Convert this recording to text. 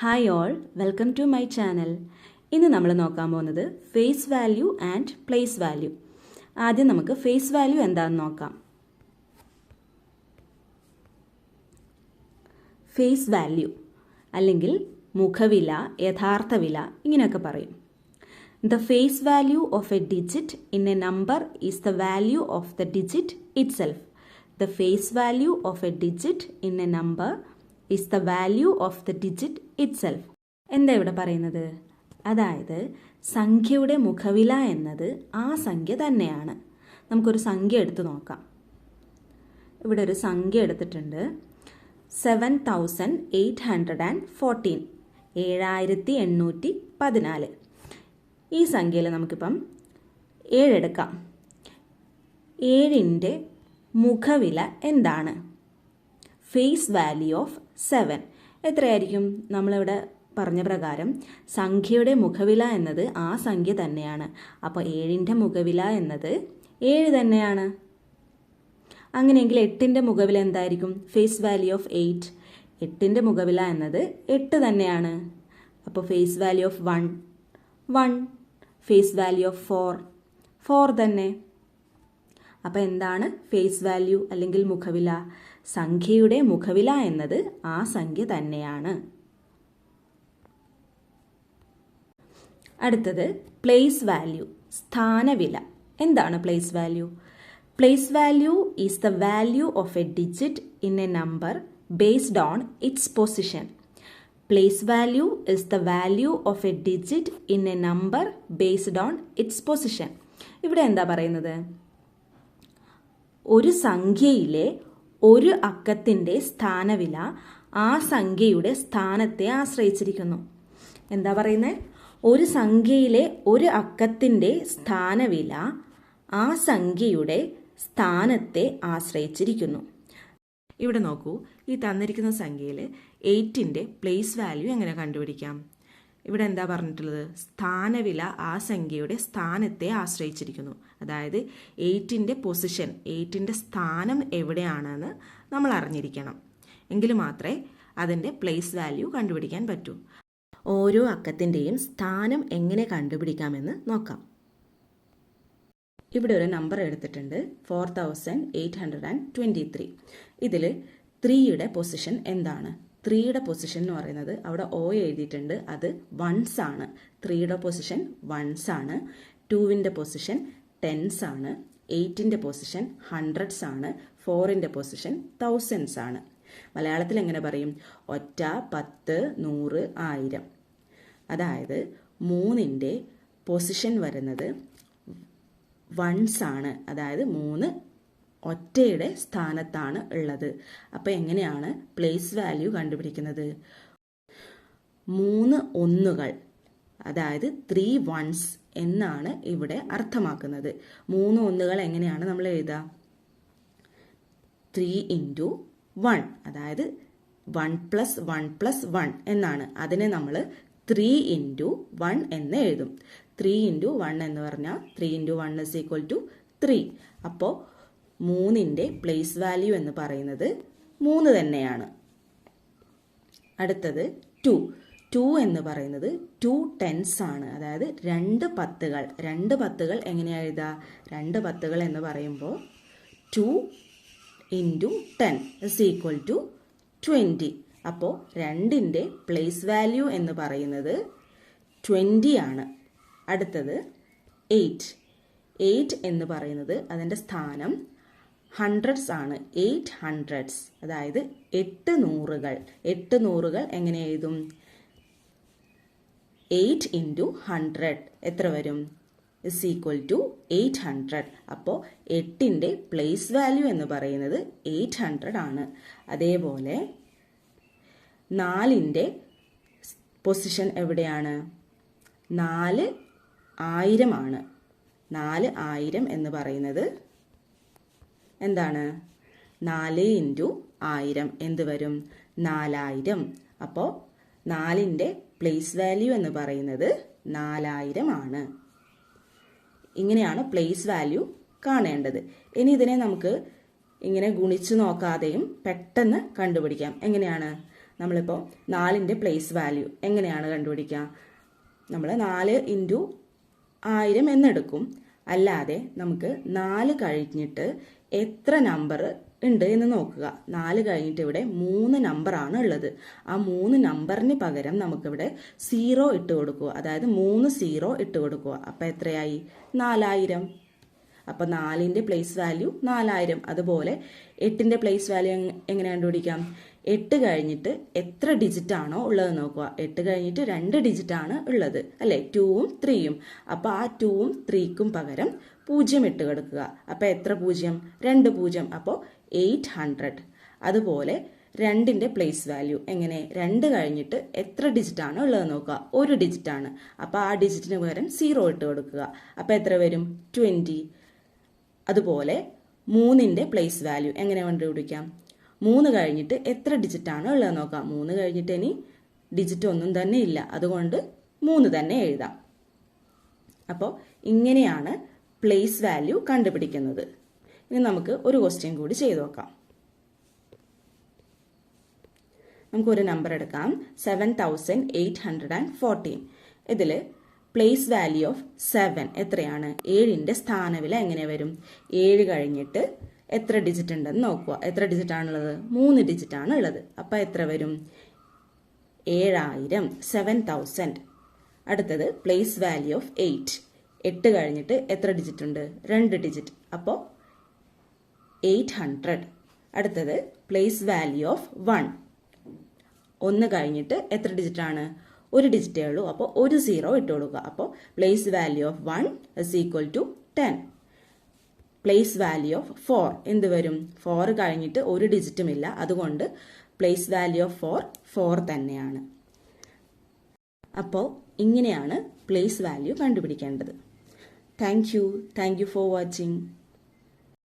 Hi all, welcome to my channel. ഇന്ന് നമ്മൾ നോക്കാൻ പോകുന്നത് face value and place value. ആദ്യം നമുക്ക് ഫേസ് വാല്യൂ എന്താണെന്ന് നോക്കാം. ഫേസ് വാല്യൂ അല്ലെങ്കിൽ മുഖവില, യഥാർത്ഥ വില ഇങ്ങനെയൊക്കെ പറയും. The face value of a digit in a number is the value of the digit itself. The face value of a digit in a number is the value of the digit itself. എന്താ ഇവിടെ പറയുന്നത്? അതായത് സംഖ്യയുടെ മുഖവില എന്നത് ആ സംഖ്യ തന്നെയാണ്. നമുക്കൊരു സംഖ്യ എടുത്ത് നോക്കാം. ഇവിടെ ഒരു സംഖ്യ എടുത്തിട്ടുണ്ട്. 7814, 7814. ഈ സംഖ്യയിൽ നമുക്കിപ്പം 7 എടുക്കാം. 7ൻ്റെ മുഖവില എന്താണ്? ഫേസ് വാല്യൂ ഓഫ് 7 എത്രയായിരിക്കും? നമ്മളിവിടെ പറഞ്ഞ പ്രകാരം സംഖ്യയുടെ മുഖവില എന്നത് ആ സംഖ്യ തന്നെയാണ്. അപ്പോൾ 7ൻ്റെ മുഖവില എന്നത് 7 തന്നെയാണ്. അങ്ങനെയെങ്കിൽ 8ൻ്റെ മുഖവില എന്തായിരിക്കും? Face value of 8. 8ൻ്റെ മുഖവില എന്നത് 8 തന്നെയാണ്. അപ്പോൾ face value of 1. Face value of 4 തന്നെ. അപ്പോൾ എന്താണ് ഫേസ് വാല്യൂ അല്ലെങ്കിൽ മുഖവില? സംഖ്യയുടെ മുഖവില എന്നത് ആ സംഖ്യ തന്നെയാണ്. അടുത്തത് പ്ലേസ് വാല്യൂ, സ്ഥാനവില. എന്താണ് place value? Place value is the value of a digit in a number based on its position. Place value is the value of a digit in a number based on its position. ഇവിടെ എന്താ പറയുന്നത്? ഒരു സംഖ്യയിലെ ഒരു അക്കത്തിൻ്റെ സ്ഥാനവില ആ സംഖ്യയുടെ സ്ഥാനത്തെ ആശ്രയിച്ചിരിക്കുന്നു. എന്താ പറയുന്നത്? ഒരു സംഖ്യയിലെ ഒരു അക്കത്തിൻ്റെ സ്ഥാനവില ആ സംഖ്യയുടെ സ്ഥാനത്തെ ആശ്രയിച്ചിരിക്കുന്നു. ഇവിടെ നോക്കൂ, ഈ തന്നിരിക്കുന്ന സംഖ്യയിൽ 8ൻ്റെ പ്ലേസ് വാല്യൂ എങ്ങനെ കണ്ടുപിടിക്കാം? ഇവിടെ എന്താ പറഞ്ഞിട്ടുള്ളത്? സ്ഥാനവില ആ സംഖ്യയുടെ സ്ഥാനത്തെ ആശ്രയിച്ചിരിക്കുന്നു. അതായത് 8ൻ്റെ പൊസിഷൻ, 8ൻ്റെ സ്ഥാനം എവിടെയാണെന്ന് നമ്മൾ അറിഞ്ഞിരിക്കണം. എങ്കിൽ മാത്രമേ അതിൻ്റെ പ്ലേസ് വാല്യൂ കണ്ടുപിടിക്കാൻ പറ്റൂ. ഓരോ അക്കത്തിൻ്റെയും സ്ഥാനം എങ്ങനെ കണ്ടുപിടിക്കാമെന്ന് നോക്കാം. ഇവിടെ ഒരു നമ്പർ എടുത്തിട്ടുണ്ട്, 4823. ഇതിൽ 3യുടെ പൊസിഷൻ എന്താണ്? 3യുടെ പൊസിഷൻ എന്ന് പറയുന്നത് അവിടെ O എഴുതിയിട്ടുണ്ട്, അത് വൺസ് ആണ്. 3യുടെ പൊസിഷൻ വൺസ് ആണ്. 2ൻ്റെ പൊസിഷൻ ടെൻസ് ആണ്. 8ൻ്റെ പൊസിഷൻ ഹൺഡ്രഡ്സ് ആണ്. 4ൻ്റെ പൊസിഷൻ തൗസൻഡ്സ് ആണ്. മലയാളത്തിൽ എങ്ങനെ പറയും? ഒറ്റ, 10, 100, 1000. അതായത് 3ൻ്റെ പൊസിഷൻ വരുന്നത് വൺസ് ആണ്. അതായത് 3 ഒറ്റയുടെ സ്ഥാനത്താണ് ഉള്ളത്. അപ്പോൾ എങ്ങനെയാണ് പ്ലേസ് വാല്യൂ കണ്ടുപിടിക്കുന്നത്? 3 ഒന്നുകൾ, അതായത് 3 വൺസ് എന്നാണ് ഇവിടെ അർത്ഥമാക്കുന്നത്. 3 ഒന്നുകൾ എങ്ങനെയാണ് നമ്മൾ എഴുതുക? 3 × 1, അതായത് 1 + 1 + 1 എന്നാണ്. അതിനെ നമ്മൾ 3 × 1 എന്ന് എഴുതും. 3 × 1 എന്ന് പറഞ്ഞാൽ 3 × 1 = 3. അപ്പോൾ 3ൻ്റെ പ്ലേസ് വാല്യൂ എന്ന് പറയുന്നത് 3 തന്നെയാണ്. അടുത്തത് 2 എന്ന് പറയുന്നത് 2 ടെൻസ് ആണ്. അതായത് 2 പത്തുകൾ. 2 പത്തുകൾ എങ്ങനെയാണ് എഴുതുക? 2 പത്തുകൾ എന്ന് പറയുമ്പോൾ 2 × 10 = 20. അപ്പോൾ 2ൻ്റെ പ്ലേസ് വാല്യൂ എന്ന് പറയുന്നത് 20 ആണ്. അടുത്തത് 8 എന്ന് പറയുന്നത് അതിൻ്റെ സ്ഥാനം ഹൺഡ്രഡ്സ് ആണ്. 8 ഹൺഡ്രഡ്സ്, അതായത് 8 നൂറുകൾ. 8 നൂറുകൾ എങ്ങനെ എഴുതും? 8 × 100 എത്ര വരും? = 800. അപ്പോൾ 8ൻ്റെ പ്ലേസ് വാല്യൂ എന്ന് പറയുന്നത് 800 ആണ്. അതേപോലെ 4ൻ്റെ പൊസിഷൻ എവിടെയാണ്? 4 1000 ആണ്. 4 1000 എന്ന് പറയുന്നത് എന്താണ്? 4 × 1000 എന്ത് വരും? 4000. അപ്പോൾ 4ൻ്റെ പ്ലേസ് വാല്യൂ എന്ന് പറയുന്നത് 4000 ആണ്. ഇങ്ങനെയാണ് പ്ലേസ് വാല്യൂ കാണേണ്ടത്. ഇനി ഇതിനെ നമുക്ക് ഇങ്ങനെ ഗുണിച്ച് നോക്കാതെയും പെട്ടെന്ന് കണ്ടുപിടിക്കാം. എങ്ങനെയാണ്? നമ്മളിപ്പോൾ 4ന്റെ പ്ലേസ് വാല്യൂ എങ്ങനെയാണ് കണ്ടുപിടിക്കുക? നമ്മൾ 4 ഇൻറ്റു 1000 എന്നെടുക്കും. അല്ലാതെ നമുക്ക് 4 കഴിഞ്ഞിട്ട് എത്ര നമ്പർ ഉണ്ട് എന്ന് നോക്കുക. 4 കഴിഞ്ഞിട്ട് ഇവിടെ 3 നമ്പറാണ് ഉള്ളത്. ആ 3 നമ്പറിന് പകരം നമുക്കിവിടെ 0 ഇട്ട് കൊടുക്കുക. അതായത് 3 0 ഇട്ട് കൊടുക്കുക. അപ്പം എത്രയായി? 4000. അപ്പോൾ 4ന്റെ പ്ലേസ് വാല്യൂ 4000. അതുപോലെ 8ന്റെ പ്ലേസ് വാല്യൂ എങ്ങനെ കണ്ടുപിടിക്കാം? 8 കഴിഞ്ഞിട്ട് എത്ര ഡിജിറ്റ് ആണോ ഉള്ളത് നോക്കുക. 8 കഴിഞ്ഞിട്ട് 2 ഡിജിറ്റ് ആണ് ഉള്ളത് അല്ലേ? 2ഉം 3യും. അപ്പോൾ ആ 2ഉം 3ക്കും പകരം 0 ഇട്ട് കൊടുക്കുക. അപ്പോൾ എത്ര 0? 2 0. അപ്പോൾ 800. അതുപോലെ 2ന്റെ പ്ലേസ് വാല്യൂ എങ്ങനെ? 2 കഴിഞ്ഞിട്ട് എത്ര ഡിജിറ്റ് ആണ് ഉള്ളത് നോക്കുക. 1 ഡിജിറ്റ് ആണ്. അപ്പോൾ ആ ഡിജിറ്റിന് പകരം 0 ഇട്ട് കൊടുക്കുക. അപ്പോൾ എത്ര വരും? 20. അതുപോലെ 3ന്റെ പ്ലേസ് വാല്യൂ എങ്ങനെ കണ്ടുപിടിക്കാം? 3 കഴിഞ്ഞിട്ട് എത്ര ഡിജിറ്റ് ആണ് ഉള്ളത് നോക്കാം. 3 കഴിഞ്ഞിട്ട് ഇനി ഡിജിറ്റ് ഒന്നും തന്നെ ഇല്ല. അതുകൊണ്ട് 3 തന്നെ എഴുതാം. അപ്പോൾ ഇങ്ങനെയാണ് പ്ലേസ് വാല്യൂ കണ്ടുപിടിക്കുന്നത്. ഇനി നമുക്ക് ഒരു ക്വസ്റ്റ്യൻ കൂടി ചെയ്തു നോക്കാം. നമുക്കൊരു നമ്പർ എടുക്കാം, 7814. ഇതിൽ പ്ലേസ് വാല്യൂ ഓഫ് 7 എത്രയാണ്? 7ന്റെ സ്ഥാനവില എങ്ങനെ വരും? 7 കഴിഞ്ഞിട്ട് എത്ര ഡിജിറ്റ് ഉണ്ടെന്ന് നോക്കുക. എത്ര ഡിജിറ്റ് ആണുള്ളത്? 3 ഡിജിറ്റ് ആണ് ഉള്ളത്. അപ്പം എത്ര വരും? 7000, 7000. അടുത്തത് പ്ലേസ് വാല്യൂ ഓഫ് 8. 8 കഴിഞ്ഞിട്ട് എത്ര ഡിജിറ്റ് ഉണ്ട്? 2 ഡിജിറ്റ്. അപ്പോൾ 800. അടുത്തത് പ്ലേസ് വാല്യൂ ഓഫ് 1. 1 കഴിഞ്ഞിട്ട് എത്ര ഡിജിറ്റ് ആണ്? 1 ഡിജിറ്റേ ഉള്ളൂ. അപ്പോൾ 1 0 ഇട്ട് കൊടുക്കുക. അപ്പോൾ place value of 1 is equal to 10. Place value of 4 എന്ത് വരും? 4 കഴിഞ്ഞിട്ട് 1 ഡിജിറ്റും ഇല്ല. അതുകൊണ്ട് പ്ലേസ് വാല്യൂ ഓഫ് 4 തന്നെയാണ്. അപ്പോൾ ഇങ്ങനെയാണ് പ്ലേസ് വാല്യൂ കണ്ടുപിടിക്കേണ്ടത്. Thank you for watching.